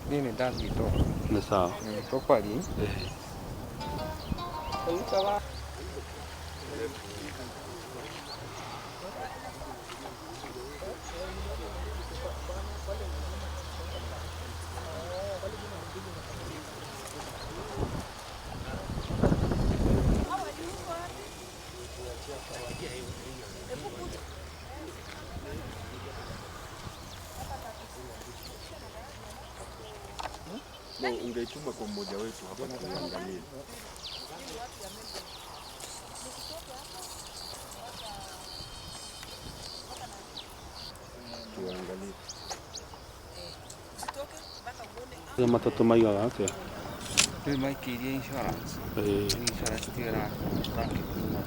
Nini ndani to. Ni sawa. Kwa kweli. Ungeituma kwa mmoja wetu hapa tuangalie. Tuangalie. Ya matatu maigaga atia? Rĩu maikĩirie insurance. Insurance tiara rangi kuma.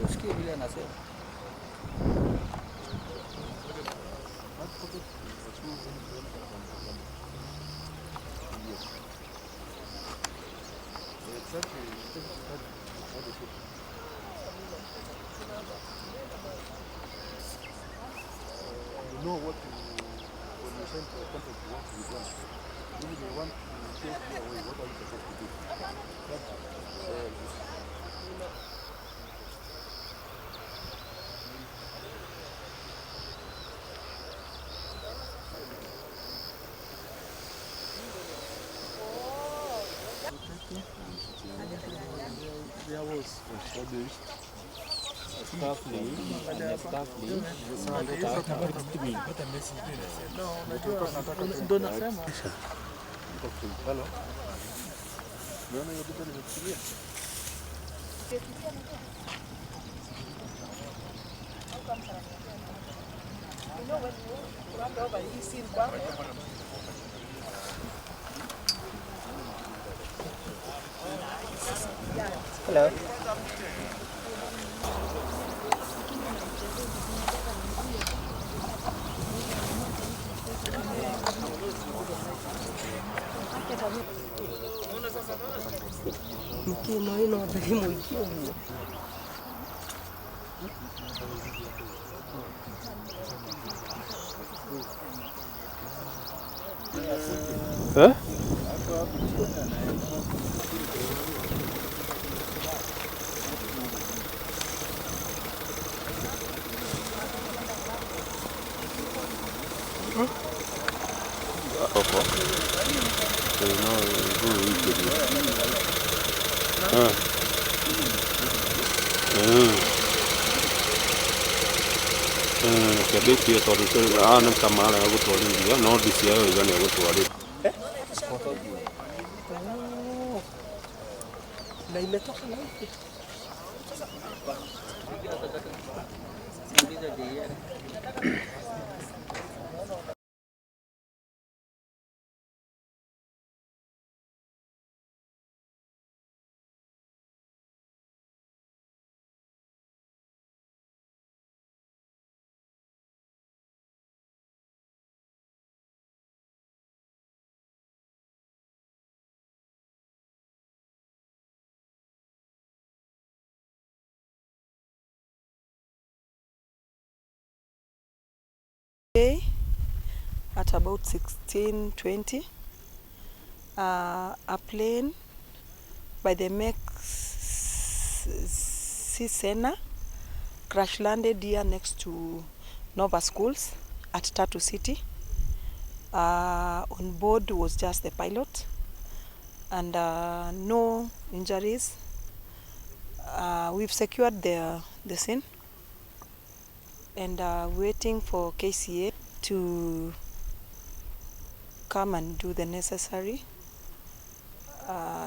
Usikie vile anasema. You know what when you send to a contract you want to be done. Maybe they want to take you away. What are you supposed to do? There was established staff leave and staff leave. Hello. Unaona hiyo duka limefikiria? Hello. Mkino ino wadalimu ikio. Kiambĩtie tondũ nĩ kamara ya gũtwarithia no ndisi yayo igana ya gũtwarithia. Na imetoka na huku. At about 16:20, a plane by the make Sena crash landed here next to Nova Schools at Tatu City. On board was just the pilot and no injuries. We've secured the scene and waiting for KCA to come and do the necessary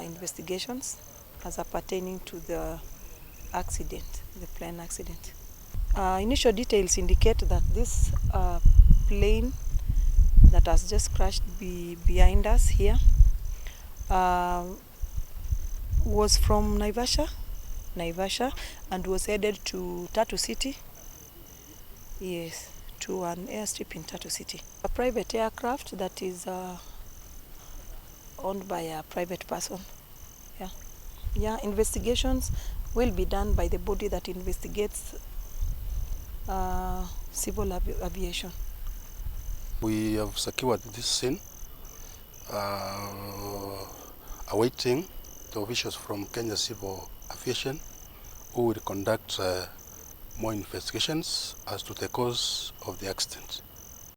investigations as pertaining to the accident, the plane accident. Initial details indicate that this plane that has just crashed behind us here was from Naivasha, and was headed to Tatu City. Yes, to an airstrip in Tatu City. A private aircraft that is owned by a private person. Yeah, investigations will be done by the body that investigates civil aviation. We have secured this scene, awaiting the officials from Kenya Civil Aviation who will conduct more investigations as to the cause of the accident.